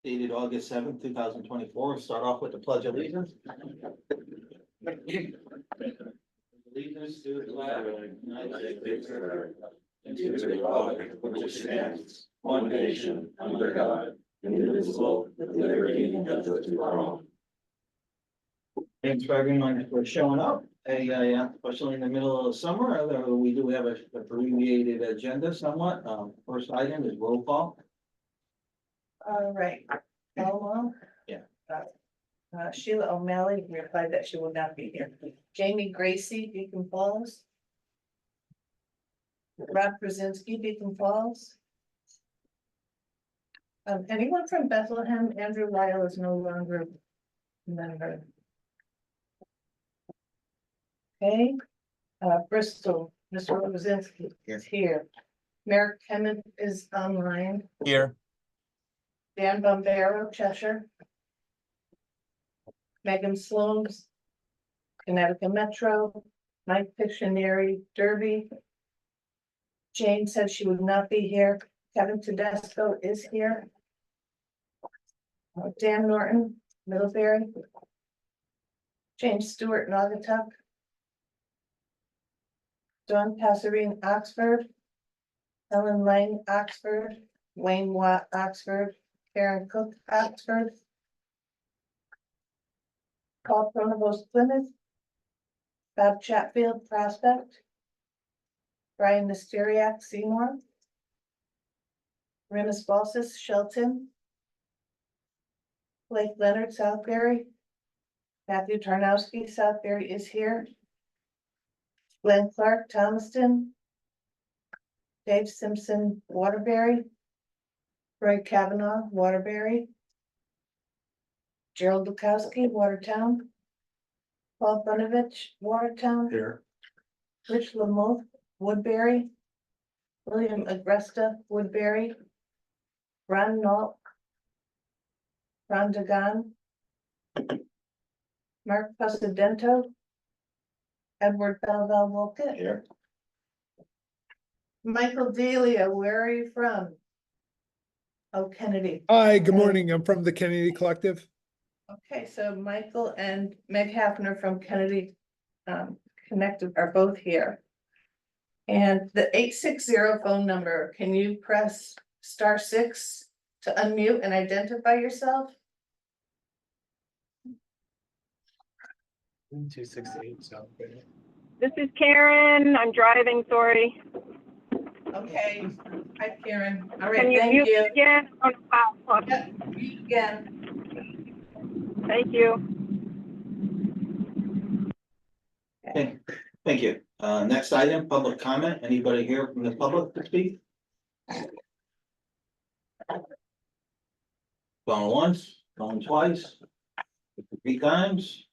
dated August 7th, 2024. Start off with the Pledge of Allegiance. Allegiance to the flag of the United States of America and to the republic which stands one nation under God, indivisible, with liberty and justice for all. Thanks for everyone for showing up. Especially in the middle of the summer, although we do have an abbreviated agenda somewhat. First item is roll call. All right. Elmo? Yeah. Sheila O'Malley replied that she will not be here. Jamie Gracie, Beacon Falls. Rob Brzezinski, Beacon Falls. Anyone from Bethlehem? Andrew Lyle is no longer a member. Okay, Bristol, Mr. Brzezinski is here. Merrick Kemet is online. Here. Dan Bombero, Cheshire. Megan Sloans, Connecticut Metro. Mike Pictionary, Derby. Jane said she would not be here. Kevin Tedesco is here. Dan Norton, Middlebury. James Stewart, Naugatuck. Dawn Passerine, Oxford. Helen Lang, Oxford. Wayne Watt, Oxford. Karen Cook, Oxford. Paul Pronovost, Plymouth. Bob Chatfield, Prospect. Brian Mysteriak, Seymour. Remus Balsas, Shelton. Blake Leonard, Southbury. Matthew Tarnowski, Southbury is here. Glenn Clark, Thomaston. Dave Simpson, Waterbury. Roy Kavanaugh, Waterbury. Gerald Bukowski, Watertown. Paul Bunovich, Watertown. Here. Rich Lamoth, Woodbury. William Agresta, Woodbury. Ron Nault. Ron Dagan. Mark Pasadento. Edward Belval Wolcott. Here. Michael Delia, where are you from? Oh, Kennedy. Hi, good Okay. morning. I'm from the Kennedy Collective. Okay, so Michael and Meg Hafner from Kennedy Connected are both here. And the 860 phone number, can you press *6 to unmute and identify yourself? 268 South Bay. This is Karen. I'm driving, sorry. Okay, hi Karen. All Can right, you thank mute you. again? Oh, wow. Yeah, mute again. Thank you. Okay, thank you. Next item, public comment. Anybody here from the public to speak? Going once, going twice, 3 times.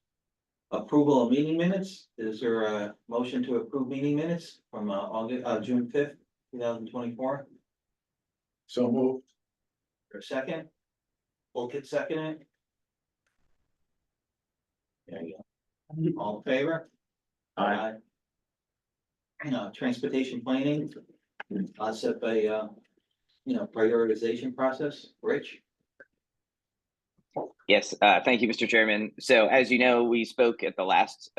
Approval of meeting minutes. Is there a motion to approve meeting minutes from June 5th, 2024? So moved. For a second? Wolcott second. There you go. All in favor? Aye. Transportation planning, set a, prioritization process. Rich? Yes, thank you, Mr. Chairman. So as you know, we spoke at the last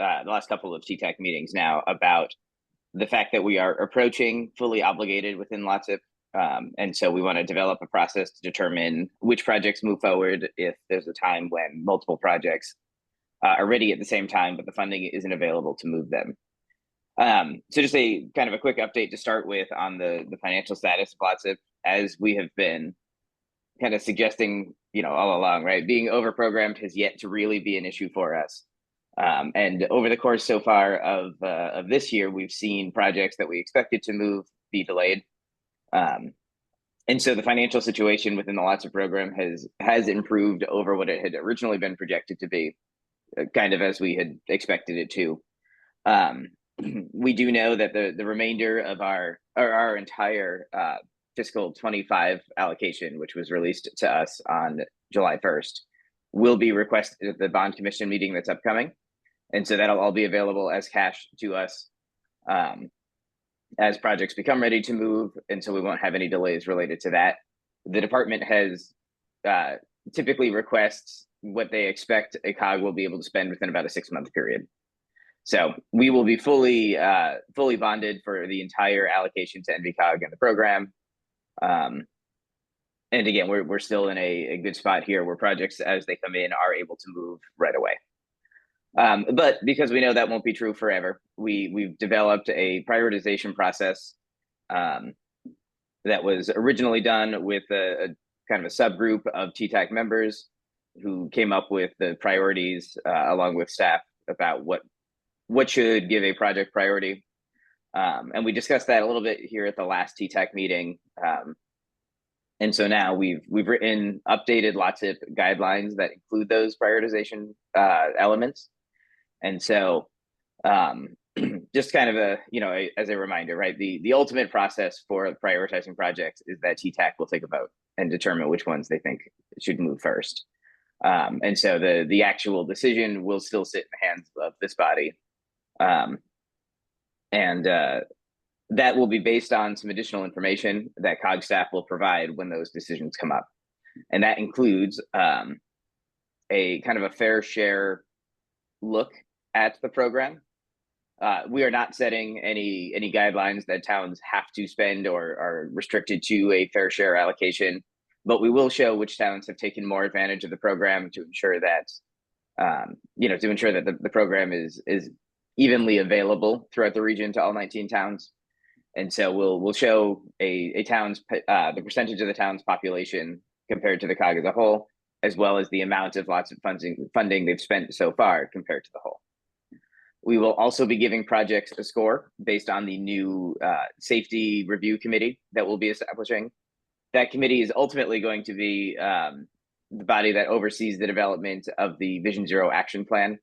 couple of TTAC meetings now about the fact that we are approaching fully obligated within LOTSIP. And so we want to develop a process to determine which projects move forward if there's a time when multiple projects are ready at the same time, but the funding isn't available to move them. So just a kind of a quick update to start with on the financial status of LOTSIP, as we have been kind of suggesting, all along, right? Being overprogrammed has yet to really be an issue for us. And over the course so far of this year, we've seen projects that we expected to move be delayed. And so the financial situation within the LOTSIP program has improved over what it had originally been projected to be, kind of as we had expected it to. We do know that the remainder of our entire fiscal 25 allocation, which was released to us on July 1st, will be requested at the bond commission meeting that's upcoming. And so that'll all be available as cash to us as projects become ready to move. And so we won't have any delays related to that. The department has typically request what they expect a COG will be able to spend within about a 6-month period. So we will be fully bonded for the entire allocation to NVCOG and the program. And again, we're still in a good spot here where projects as they come in are able to move right away. But because we know that won't be true forever, we've developed a prioritization process that was originally done with a kind of a subgroup of TTAC members who came up with the priorities along with staff about what should give a project priority. And we discussed that a little bit here at the last TTAC meeting. And so now we've written updated LOTSIP guidelines that include those prioritization elements. And so just kind of as a reminder, right? The ultimate process for prioritizing projects is that TTAC will take a vote and determine which ones they think should move first. And so the actual decision will still sit in the hands of this body. That will be based on some additional information that COG staff will provide when those decisions come up. And that includes a kind of a fair share look at the program. We are not setting any guidelines that towns have to spend or are restricted to a fair share allocation, but we will show which towns have taken more advantage of the program to ensure that the program is evenly available throughout the region to all 19 towns. And so we'll show a town's the percentage of the town's population compared to the COG as a whole, as well as the amount of lots of funding they've spent so far compared to the whole. We will also be giving projects a score based on the new safety review committee that we'll be establishing. That committee is ultimately going to be the body that oversees the development of the Vision Zero action plan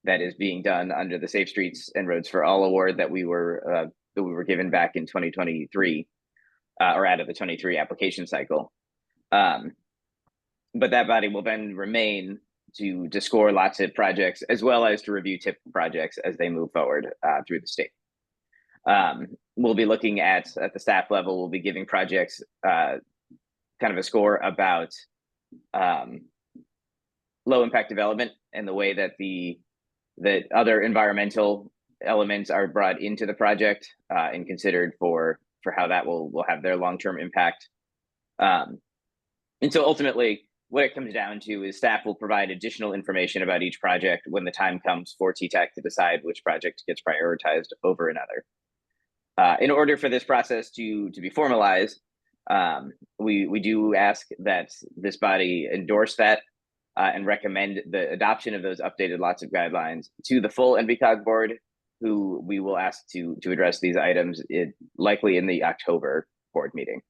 that is being done under the Safe Streets and Roads for All award that we were given back in 2023 or out of the 23 application cycle. But that body will then remain to score lots of projects as well as to review TIP projects as they move forward through the state. We'll be looking at the staff level, we'll be giving projects kind of a score about low impact development and the way that that other environmental elements are brought into the project and considered for how that will have their long-term impact. And so ultimately, what it comes down to is staff will provide additional information about each project when the time comes for TTAC to decide which project gets prioritized over another. In order for this process to be formalized, we do ask that this body endorse that and recommend the adoption of those updated lots of guidelines to the full NVCOG board, who we will ask to address these items likely in the October board meeting.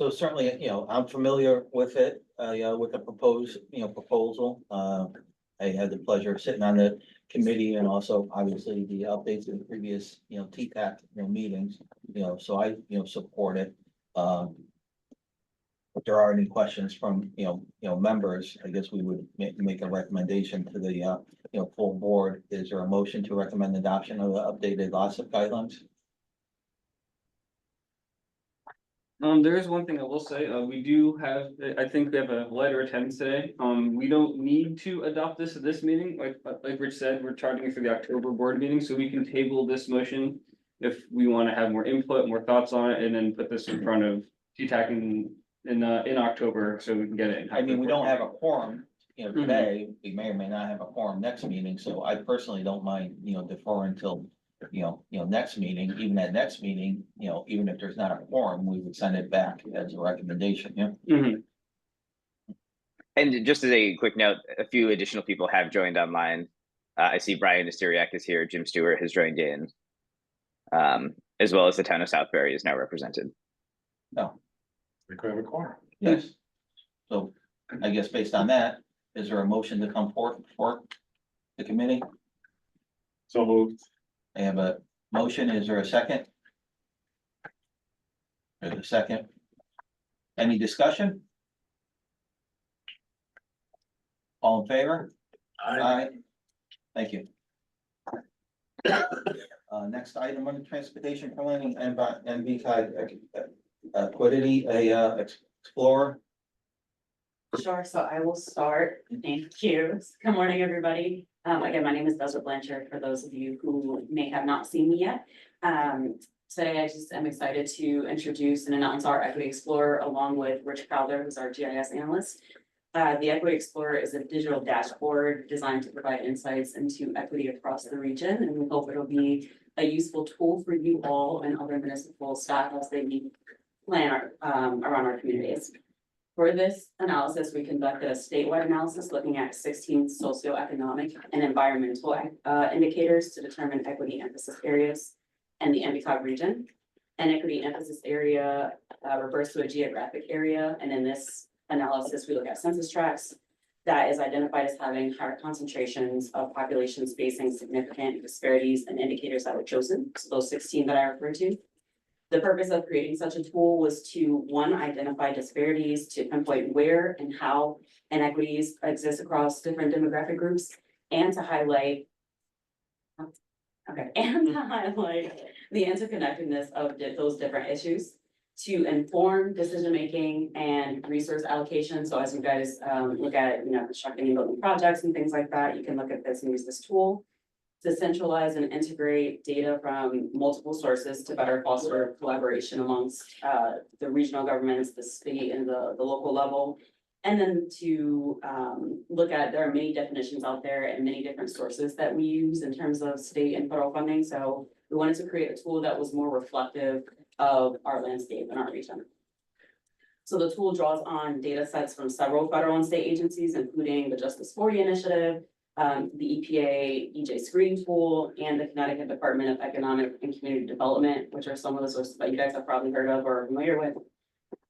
So certainly, I'm familiar with it, with the proposed, proposal. I had the pleasure of sitting on the committee and also obviously the updates in the previous, TTAC, meetings, so I, support it. If there are any questions from, members, I guess we would make a recommendation to the, full board. Is there a motion to recommend adoption of the updated LOTSIP guidelines? There is one thing I will say, we do have, I think we have a letter of attendance today. We don't need to adopt this at this meeting, like Rich said, we're targeting for the October board meeting, so we can table this motion if we want to have more input, more thoughts on it, and then put this in front of TTAC in October, so we can get it. I mean, we don't have a quorum, today, we may or may not have a quorum next meeting, so I personally don't mind, deferring till next meeting, even at next meeting, even if there's not a quorum, we would send it back as a recommendation, And just as a quick note, a few additional people have joined online. I see Brian Asteriak is here, Jim Stewart has joined in, as well as the town of Southbury is now represented. No. We could have a quorum. Yes. So I guess based on that, is there a motion to come forth for the committee? So moved. I have a motion. Is there a second? There's a second. Any discussion? All in favor? Aye. Thank you. Next item on the transportation planning and NVCOG liquidity, Explorer. Sure, so I will start. Thank you. Good morning, everybody. Again, my name is Desiree Blanchard, for those of you who may have not seen me yet. Today I just am excited to introduce and announce our Equity Explorer along with Rich Crowther, who's our GIS analyst. The Equity Explorer is a digital dashboard designed to provide insights into equity across the region, and we hope it'll be a useful tool for you all and other municipal staff as they plan around our communities. For this analysis, we conducted a statewide analysis looking at 16 socioeconomic and environmental indicators to determine equity emphasis areas in the NVCOG region. An equity emphasis area refers to a geographic area, and in this analysis, we look at census tracts that is identified as having higher concentrations of populations facing significant disparities and indicators that were chosen. So those 16 that I referred to. The purpose of creating such a tool was to, one, identify disparities, to pinpoint where and how inequities exist across different demographic groups, and to highlight the interconnectedness of those different issues to inform decision-making and resource allocation. So as you guys look at, constructing and building projects and things like that, you can look at this and use this tool to centralize and integrate data from multiple sources to better foster collaboration amongst the regional governments, the state and the local level. And then to look at, there are many definitions out there and many different sources that we use in terms of state and federal funding. So we wanted to create a tool that was more reflective of our landscape and our region. So the tool draws on data sets from several federal and state agencies, including the Justice 40 Initiative, the EPA EJ Screening Tool, and the Connecticut Department of Economic and Community Development, which are some of the sources that you guys have probably heard of or are familiar with.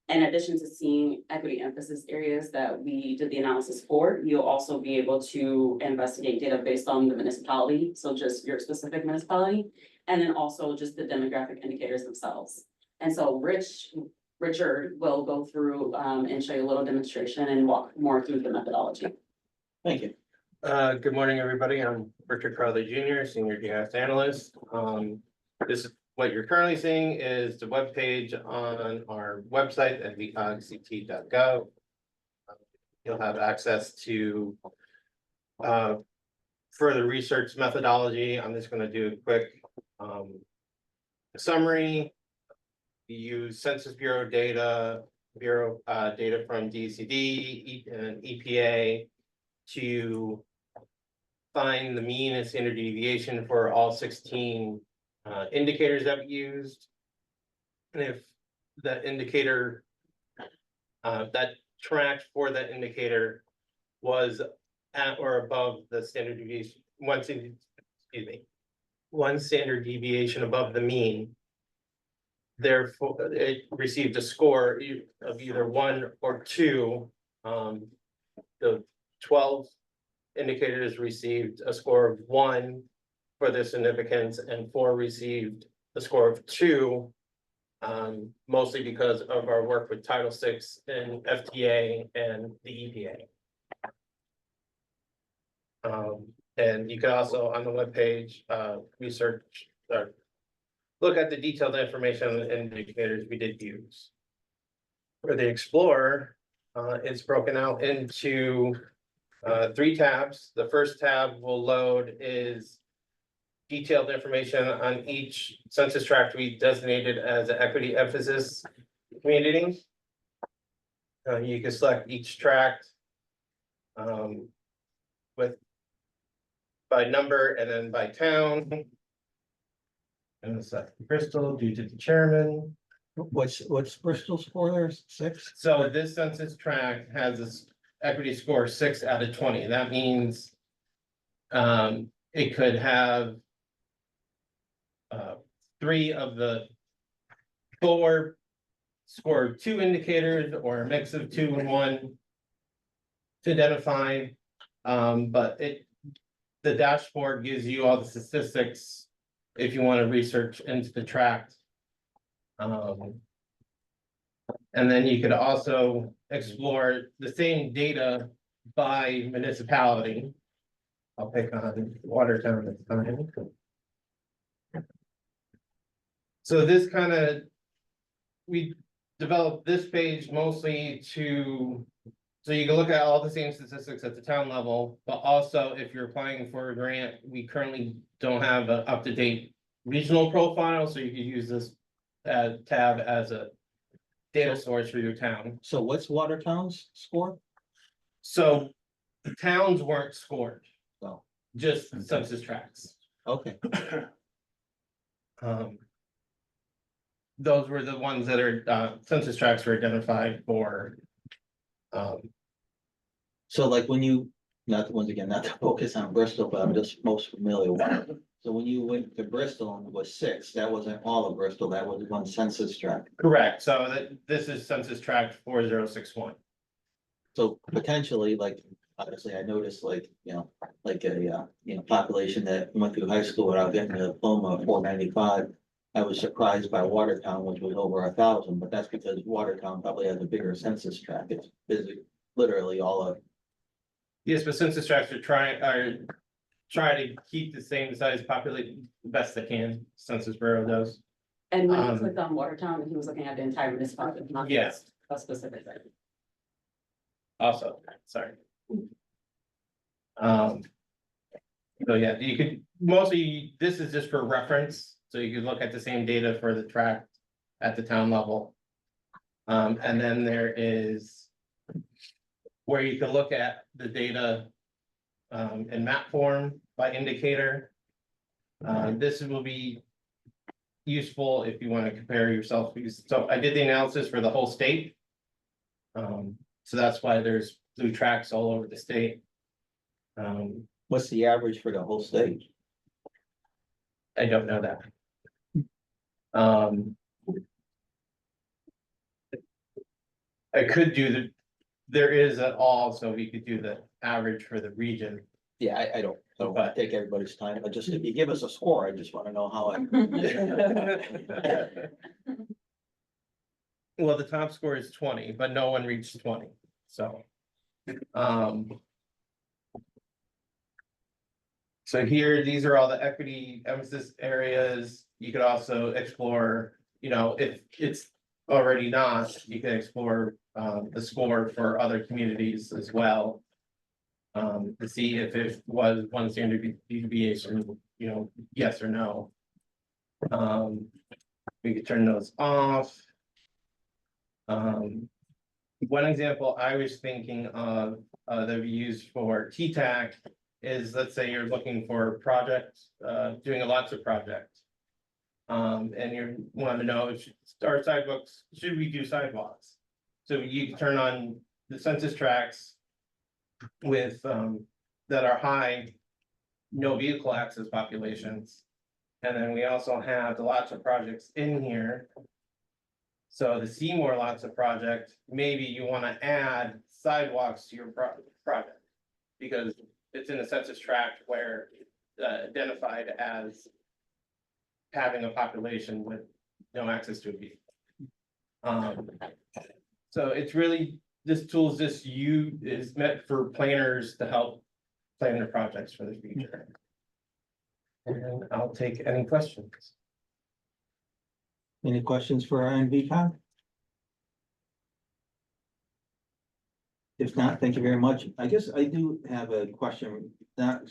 In addition to seeing equity emphasis areas that we did the analysis for, you'll also be able to investigate data based on the municipality, so just your specific municipality, and then also just the demographic indicators themselves. And so Richard will go through and show you a little demonstration and walk more through the methodology. Thank you. Good morning, everybody. I'm Richard Crowley Jr., Senior GIS Analyst. This is what you're currently seeing is the webpage on our website at NVCOG.gov. You'll have access to further research methodology. I'm just going to do a quick summary. We use Census Bureau data from DCD and EPA to find the mean and standard deviation for all 16 indicators that we used. And if the indicator that tracked for that indicator was at or above the standard deviation, one standard deviation above the mean, therefore it received a score of either 1 or 2. The 12 indicators received a score of 1 for their significance, and 4 received a score of 2, mostly because of our work with Title VI and FTA and the EPA. And you can also on the webpage research or look at the detailed information on the indicators we did use. For the Explorer, it's broken out into 3 tabs. The first tab will load is detailed information on each census tract we designated as an equity emphasis community. You can select each tract by number and then by town. And select Bristol due to the chairman. What's Bristol's score there? 6? So this census tract has this equity score 6 out of 20. That means it could have 3 of the 4 score 2 indicators or a mix of 2 and 1 to identify. But the dashboard gives you all the statistics if you want to research into the tract. And then you could also explore the same data by municipality. I'll pick on Watertown this time. So this we developed this page mostly to So you can look at all the same statistics at the town level, but also if you're applying for a grant, we currently don't have an up-to-date regional profile, so you could use this tab as a data source for your town. So what's Watertown's score? So the towns weren't scored, Oh, just census tracts. okay. Those were the ones that are, census tracts were identified for. So like when you, not, once again, not to focus on Bristol, but I'm just most familiar with it. So when you went to Bristol and it was 6, that wasn't all of Bristol, that was one census tract. Correct, so this is census tract 4061. So potentially, like, obviously, I noticed like, like a, population that went through high school without getting a diploma of 495. I was surprised by Watertown, which was over 1,000, but that's because Watertown probably has a bigger census tract. It's busy, literally all of. Yes, but census tracts are trying to keep the same size population the best they can, Census Bureau does. And when he Um, clicked on Watertown, he was looking at the entire municipality, not Yeah. just a specific thing. Also, sorry. So yeah, you could, mostly, this is just for reference, so you could look at the same data for the tract at the town level. And then there is where you can look at the data in map form by indicator. This will be useful if you want to compare yourself, because, so I did the analysis for the whole state. So that's why there's blue tracks all over the state. What's the average for the whole state? I don't know that. I could do there is at all, so we could do the average for the region. Yeah, I don't want to take everybody's time, but just if you give us a score, I just want to know how I. Well, the top score is 20, but no one reached 20, so. So here, these are all the equity emphasis areas. You could also explore, if it's already not, you can explore the score for other communities as well. To see if it was one standard deviation, yes or no. We could turn those off. One example I was thinking of that we use for TTAC is, let's say you're looking for projects, doing lots of projects. And you want to know, our sidewalks, should we do sidewalks? So you can turn on the census tracts with that are high, no vehicle access populations. And then we also have the lots of projects in here. So to see more lots of projects, maybe you want to add sidewalks to your project. Because it's in a census tract where identified as having a population with no access to a vehicle. So it's really, this tool is meant for planners to help plan their projects for the future. And I'll take any questions. Any questions for our NVCOG? If not, thank you very much. I guess I do have a question, not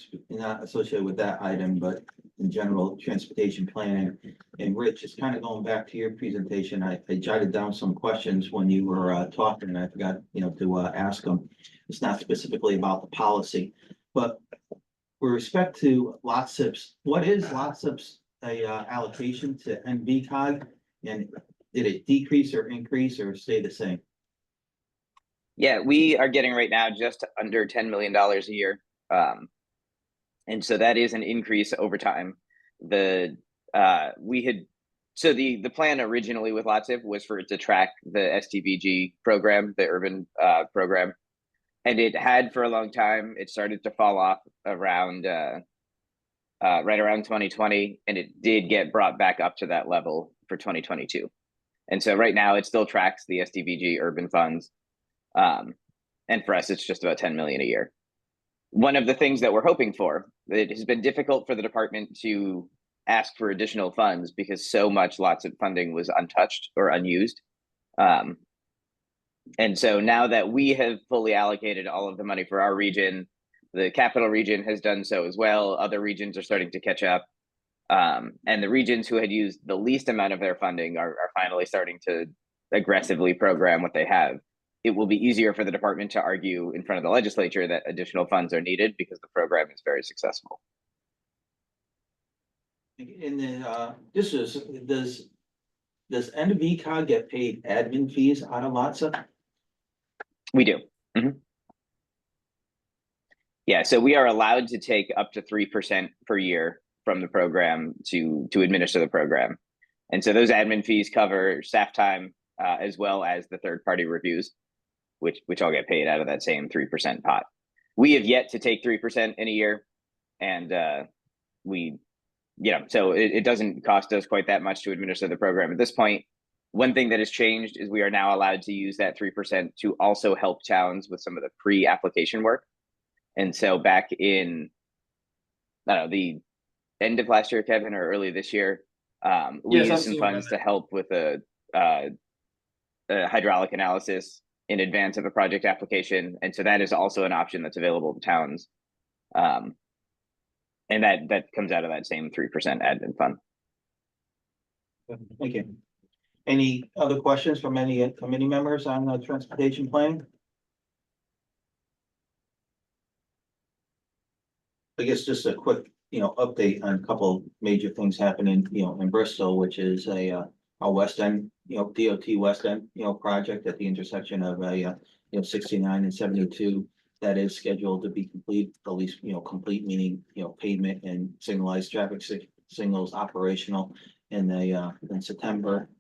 associated with that item, but in general, transportation planning. And Rich, it's kind of going back to your presentation. I jotted down some questions when you were talking, and I forgot, to ask them. It's not specifically about the policy, but with respect to lot SIPs, what is lot SIPs allocation to NVCOG? And did it decrease or increase or stay the same? Yeah, we are getting right now just under $10 million a year. And so that is an increase over time. The plan originally with LOTSIP was for it to track the STVG program, the urban program. And it had for a long time. It started to fall off around right around 2020, and it did get brought back up to that level for 2022. And so right now it still tracks the STVG urban funds. And for us, it's just about 10 million a year. One of the things that we're hoping for, it has been difficult for the department to ask for additional funds because so much lots of funding was untouched or unused. And so now that we have fully allocated all of the money for our region, the capital region has done so as well. Other regions are starting to catch up. And the regions who had used the least amount of their funding are finally starting to aggressively program what they have. It will be easier for the department to argue in front of the legislature that additional funds are needed because the program is very successful. And then, does NVCOG get paid admin fees out of LOTSA? We do. Yeah, so we are allowed to take up to 3% per year from the program to administer the program. And so those admin fees cover staff time as well as the third-party reviews, which all get paid out of that same 3% pot. We have yet to take 3% in a year, and so it doesn't cost us quite that much to administer the program at this point. One thing that has changed is we are now allowed to use that 3% to also help towns with some of the pre-application work. And so back in, I don't know, the end of last year, Kevin, or early this year, we used some funds to help with a hydraulic analysis in advance of a project application. And so that is also an option that's available to towns. And that comes out of that same 3% admin fund. Thank you. Any other questions from any committee members on the transportation plan? I guess just a quick, update on a couple major things happening, in Bristol, which is a West End, DOT West End, project at the intersection of 69 and 72. That is scheduled to be complete, at least, complete meaning, pavement and signalized traffic signals operational in September.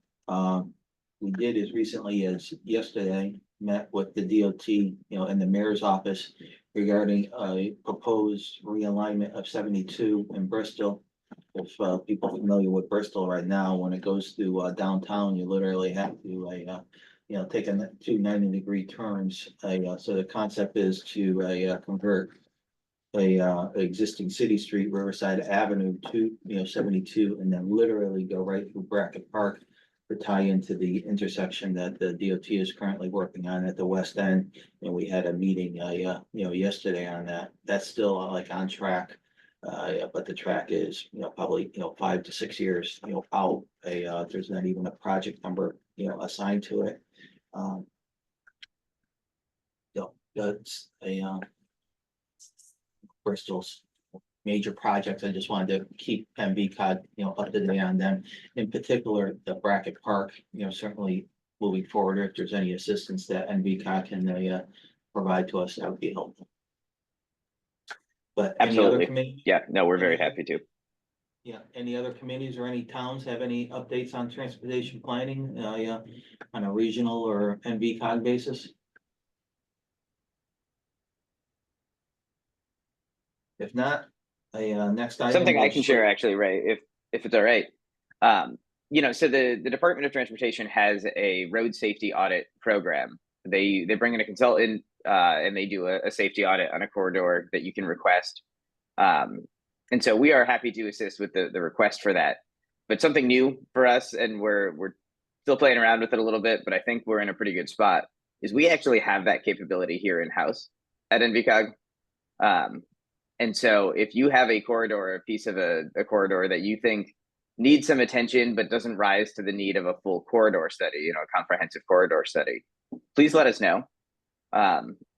We did as recently as yesterday, met with the DOT, in the mayor's office regarding a proposed realignment of 72 in Bristol. If people are familiar with Bristol right now, when it goes through downtown, you literally have to take two 90-degree turns. So the concept is to convert a existing city street, Riverside Avenue, to 72, and then literally go right through Brackett Park to tie into the intersection that the DOT is currently working on at the west end. And we had a meeting yesterday on that. That's still on track. But the track is, probably, 5 to 6 years, out. There's not even a project number, assigned to it. That's Bristol's major projects. I just wanted to keep NVCOG, up to date on them. In particular, the Brackett Park, certainly moving forward, if there's any assistance that NVCOG can provide to us, that would be helpful. But any other Absolutely. committee? Yeah, no, we're very happy to. Yeah, any other committees or any towns have any updates on transportation planning, on a regional or NVCOG basis? If not, next item. Something I was- can share actually, Ray, if it's all right. So the Department of Transportation has a road safety audit program. They bring in a consultant and they do a safety audit on a corridor that you can request. And so we are happy to assist with the request for that. But something new for us, and we're still playing around with it a little bit, but I think we're in a pretty good spot, is we actually have that capability here in-house at NVCOG. And so if you have a corridor, a piece of a corridor that you think needs some attention, but doesn't rise to the need of a full corridor study, a comprehensive corridor study, please let us know.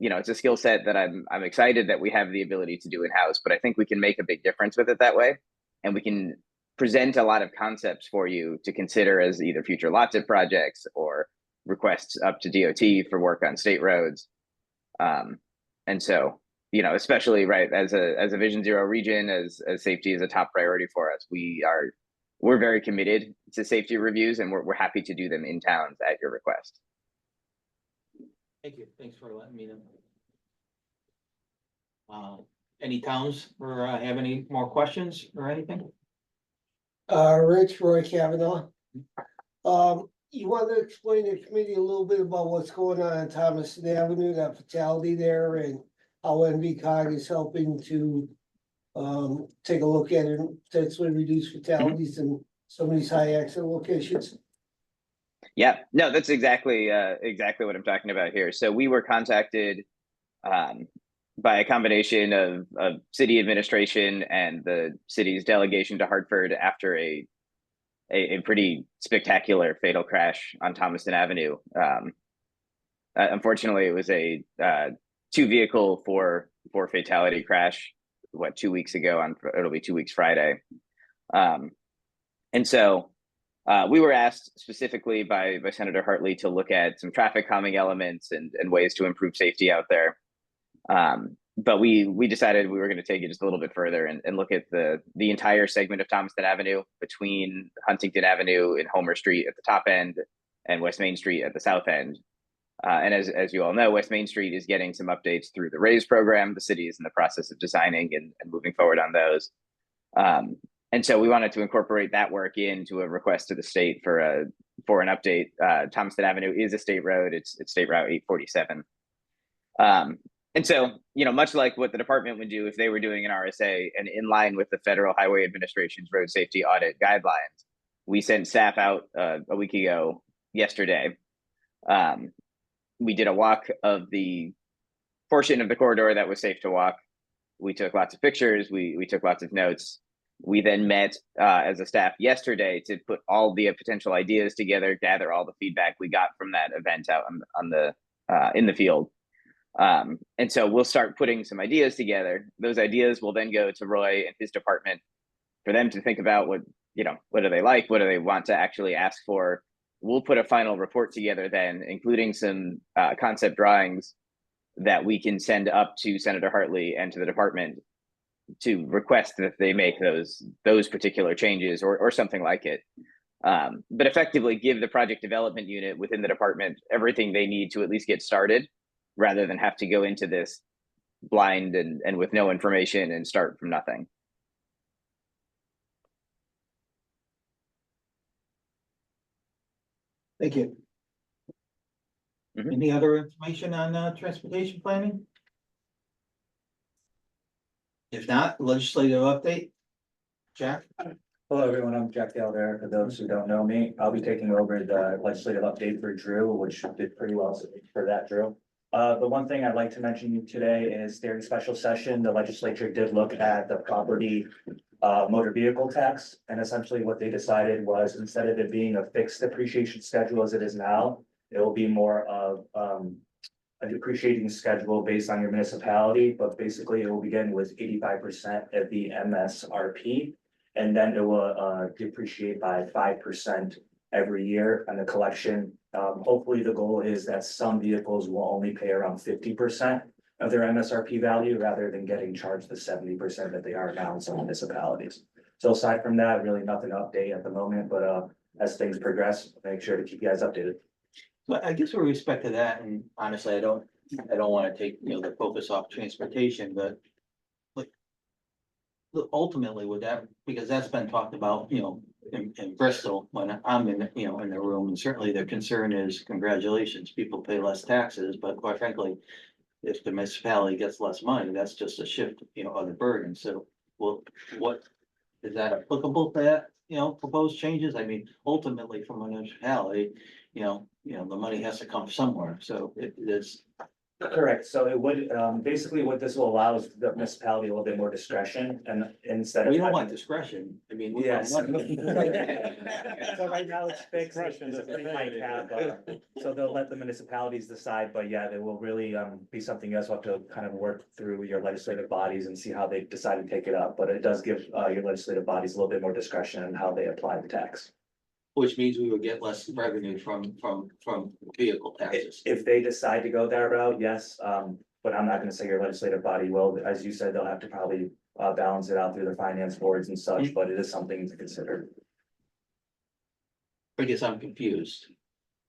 It's a skill set that I'm excited that we have the ability to do in-house, but I think we can make a big difference with it that way. And we can present a lot of concepts for you to consider as either future LOTSIP projects or requests up to DOT for work on state roads. And so, especially right as a Vision Zero region, as safety is a top priority for us, we're very committed to safety reviews, and we're happy to do them in towns at your request. Thank you. Thanks for letting me know. Any towns or have any more questions or anything? Rich, Roy Kavanaugh. You want to explain to the committee a little bit about what's going on Thomason Avenue, that fatality there, and how NVCOG is helping to take a look at it and potentially reduce fatalities in some of these high accident locations? Yeah, no, that's exactly what I'm talking about here. So we were contacted by a combination of city administration and the city's delegation to Hartford after a pretty spectacular fatal crash on Thomaston Avenue. Unfortunately, it was a two vehicle four fatality crash. 2 weeks ago? It'll be 2 weeks Friday. And so we were asked specifically by Senator Hartley to look at some traffic calming elements and ways to improve safety out there. But we decided we were going to take it just a little bit further and look at the entire segment of Thomaston Avenue between Huntington Avenue and Homer Street at the top end and West Main Street at the south end. And as you all know, West Main Street is getting some updates through the RAISE program. The city is in the process of designing and moving forward on those. And so we wanted to incorporate that work into a request to the state for an update. Thomaston Avenue is a state road. It's State Route 847. And so, much like what the department would do if they were doing an RSA and in line with the Federal Highway Administration's road safety audit guidelines, we sent staff out a week ago yesterday. We did a walk of the portion of the corridor that was safe to walk. We took lots of pictures. We took lots of notes. We then met as a staff yesterday to put all the potential ideas together, gather all the feedback we got from that event out in the field. And so we'll start putting some ideas together. Those ideas will then go to Roy and his department for them to think about what do they like? What do they want to actually ask for? We'll put a final report together then, including some concept drawings that we can send up to Senator Hartley and to the department to request that they make those particular changes or something like it. But effectively give the project development unit within the department everything they need to at least get started, rather than have to go into this blind and with no information and start from nothing. Thank you. Mhm. Any other information on transportation planning? If not, legislative update. Jack? Hello, everyone. I'm Jack Dale there. For those who don't know me, I'll be taking over the legislative update for Drew, which did pretty well for that, Drew. The one thing I'd like to mention today is during special session, the legislature did look at the property motor vehicle tax. And essentially what they decided was, instead of it being a fixed depreciation schedule as it is now, it will be more of a depreciating schedule based on your municipality, but basically it will begin with 85% of the MSRP. And then it will depreciate by 5% every year on the collection. Hopefully the goal is that some vehicles will only pay around 50% of their MSRP value rather than getting charged the 70% that they are now in some municipalities. So aside from that, really nothing to update at the moment, but as things progress, make sure to keep you guys updated. But I guess with respect to that, and honestly, I don't want to take, the focus off transportation, but ultimately with that, because that's been talked about, in Bristol, when I'm in the room, and certainly the concern is, congratulations, people pay less taxes, but quite frankly, if the municipality gets less money, that's just a shift, of the burden. So, well, what is that applicable to that, proposed changes? I mean, ultimately from a municipality, the money has to come somewhere, so it is. Correct. So it would, basically what this will allow is the municipality a little bit more discretion and instead of. We don't want discretion, I mean. we Yes. want money. So right now it's fixed, it's a pretty high cap, so they'll let the municipalities decide, but yeah, there will really be something else. We'll have to kind of work through your legislative bodies and see how they decide to take it up, but it does give your legislative bodies a little bit more discretion on how they apply the tax. Which means we would get less revenue from vehicle taxes. If they decide to go that route, yes, but I'm not gonna say your legislative body will, as you said, they'll have to probably balance it out through their finance boards and such, but it is something to consider. I guess I'm confused.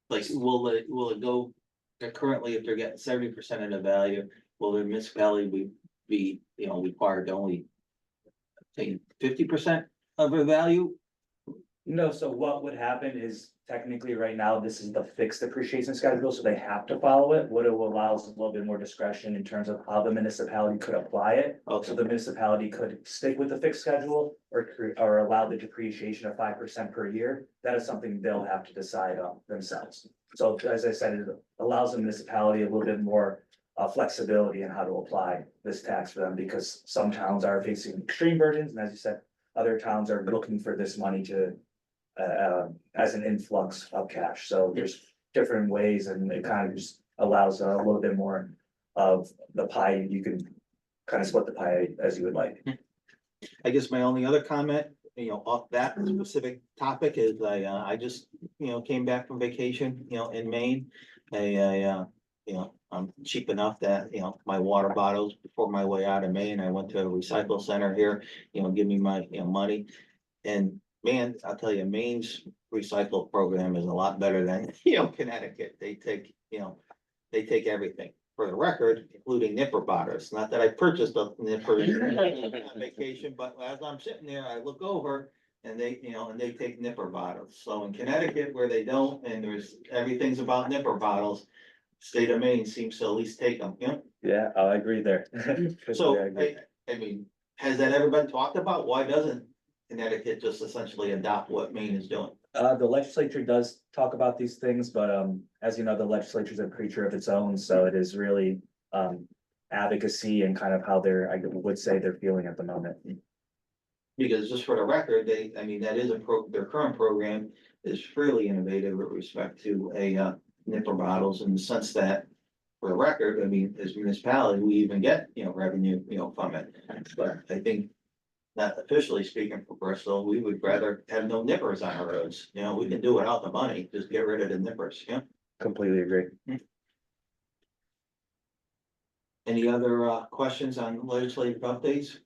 Like, will it go, currently, if they're getting 70% of the value, will the municipality be required to only take 50% of the value? No, so what would happen is technically right now, this is the fixed depreciation schedule, so they have to follow it. What it will allow is a little bit more discretion in terms of how the municipality could apply it. So the municipality could stick with the fixed schedule or allow the depreciation of 5% per year. That is something they'll have to decide on themselves. So as I said, it allows the municipality a little bit more flexibility in how to apply this tax for them, because some towns are facing extreme burdens, and as you said, other towns are looking for this money to as an influx of cash. So there's different ways, and it kind of just allows a little bit more of the pie. You can kind of split the pie as you would like. I guess my only other comment, off that specific topic is I just, came back from vacation, in Maine. I'm cheap enough that, my water bottles before my way out of Maine, I went to a recycle center here, give me my, money. And man, I'll tell you, Maine's recycle program is a lot better than, Connecticut. They take everything. For the record, including nipper bottles. Not that I purchased a nipper on vacation, but as I'm sitting there, I look over and they take nipper bottles. So in Connecticut, where they don't, and everything's about nipper bottles, state of Maine seems to at least take them, Yeah, I agree there. So, I agree. I mean, has that ever been talked about? Why doesn't Connecticut just essentially adopt what Maine is doing? The legislature does talk about these things, but as you know, the legislature is a creature of its own, so it is really advocacy and kind of how I would say they're feeling at the moment. Because just for the record, that is their current program is fairly innovative with respect to nipper bottles in the sense that, for the record, as municipality, we even get, revenue, from it. But I think, not officially speaking for Bristol, we would rather have no nippers on our roads. We can do without the money, just get rid of the nippers, Completely agree. Any other questions on legislative updates?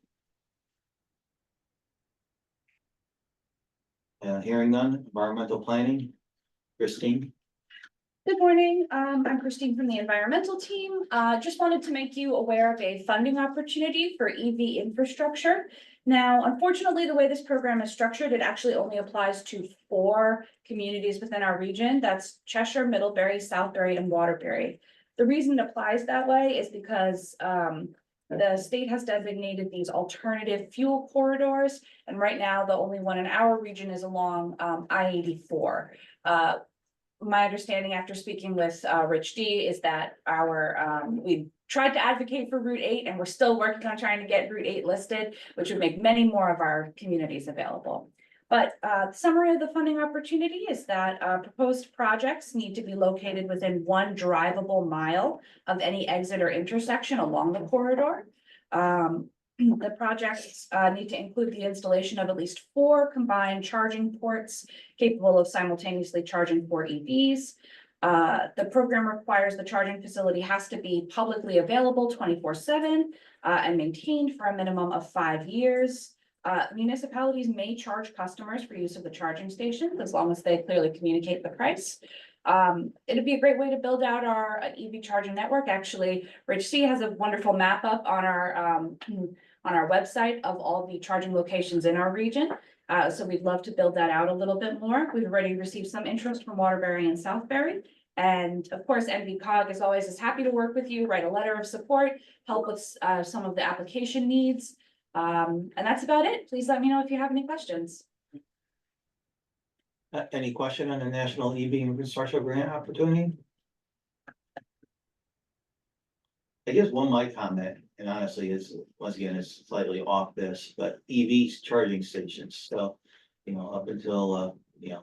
Hearing none, environmental planning, Christine? Good morning, I'm Christine from the environmental team. Just wanted to make you aware of a funding opportunity for EV infrastructure. Now, unfortunately, the way this program is structured, it actually only applies to 4 communities within our region. That's Cheshire, Middlebury, Southbury, and Waterbury. The reason it applies that way is because the state has designated these alternative fuel corridors, and right now the only one in our region is along I-84. My understanding after speaking with Rich D is that we tried to advocate for Route 8, and we're still working on trying to get Route 8 listed, which would make many more of our communities available. But the summary of the funding opportunity is that proposed projects need to be located within 1 drivable mile of any exit or intersection along the corridor. The projects need to include the installation of at least 4 combined charging ports capable of simultaneously charging 4 EVs. The program requires the charging facility has to be publicly available 24/7 and maintained for a minimum of 5 years. Municipalities may charge customers for use of the charging stations as long as they clearly communicate the price. It'd be a great way to build out our EV charging network. Actually, Rich C has a wonderful map up on our website of all the charging locations in our region. So we'd love to build that out a little bit more. We've already received some interest from Waterbury and Southbury. And of course, NVCOG is always as happy to work with you, write a letter of support, help with some of the application needs. And that's about it. Please let me know if you have any questions. Any question on the National EV Infrastructure Grant opportunity? I guess one of my comment, and honestly, is once again, is slightly off this, but EVs charging stations. So, up until a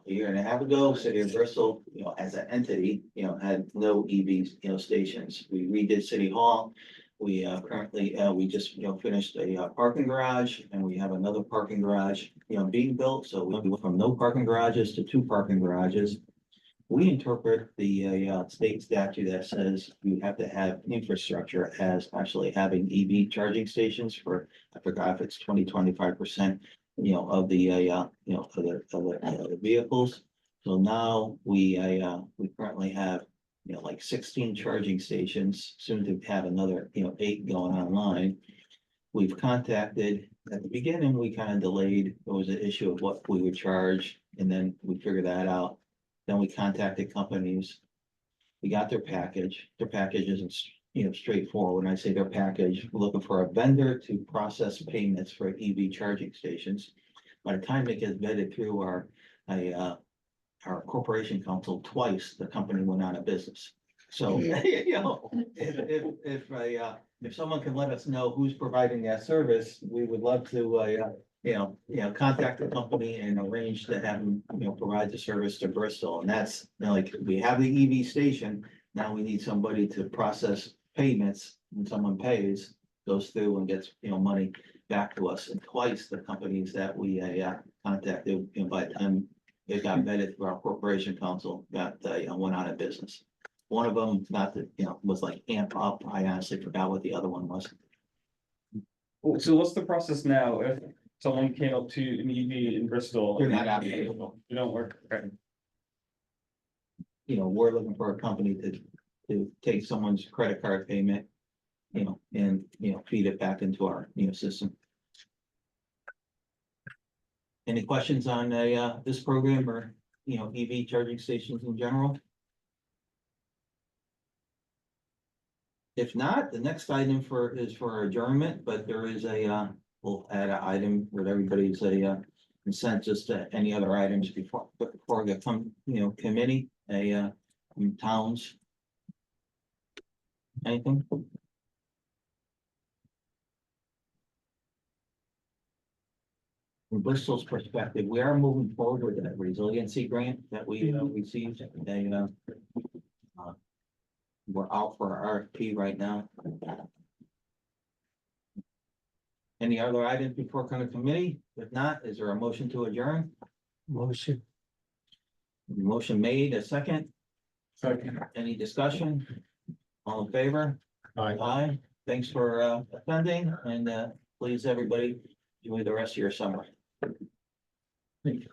year and a half ago, City of Bristol, as an entity, had no EV, stations. We redid City Hall. We currently, we just, finished a parking garage, and we have another parking garage, being built. So we went from no parking garages to 2 parking garages. We interpret the state statute that says you have to have infrastructure as actually having EV charging stations for, I forgot if it's 25%, of the the vehicles. So now we currently have, like 16 charging stations, soon to have another, 8 going online. We've contacted, at the beginning, we kind of delayed, there was an issue of what we would charge. and then we figured that out. Then we contacted companies. We got their package. Their package isn't, straightforward. When I say their package, we're looking for a vendor to process payments for EV charging stations. By the time it gets vetted through our corporation council twice, the company went out of business. So, if someone can let us know who's providing that service, we would love to, contact the company and arrange to have them, provide the service to Bristol. And that's, like, we have the EV station, now we need somebody to process payments. When someone pays, goes through and gets, money back to us. And twice the companies that we, contacted, by the time they got vetted through our corporation council, went out of business. One of them, not that, was like Amp Up. I honestly forgot what the other one was. So what's the process now if someone came up to an EV in Bristol? They're not applicable. You don't work, okay. We're looking for a company to take someone's credit card payment, and, feed it back into our, system. Any questions on, this program or, EV charging stations in general? If not, the next item is for adjournment, but there is we'll add an item with everybody's consent just to any other items before the committee, from towns. Anything? From Bristol's perspective, we are moving forward with that resiliency grant that we received. We're out for our RFP right now. Any other items before coming to committee? If not, is there a motion to adjourn? Motion. Motion made, a second. Second. Any discussion? All in favor? Aye. Aye. Thanks for attending, and please, everybody, enjoy the rest of your summer. Thank you.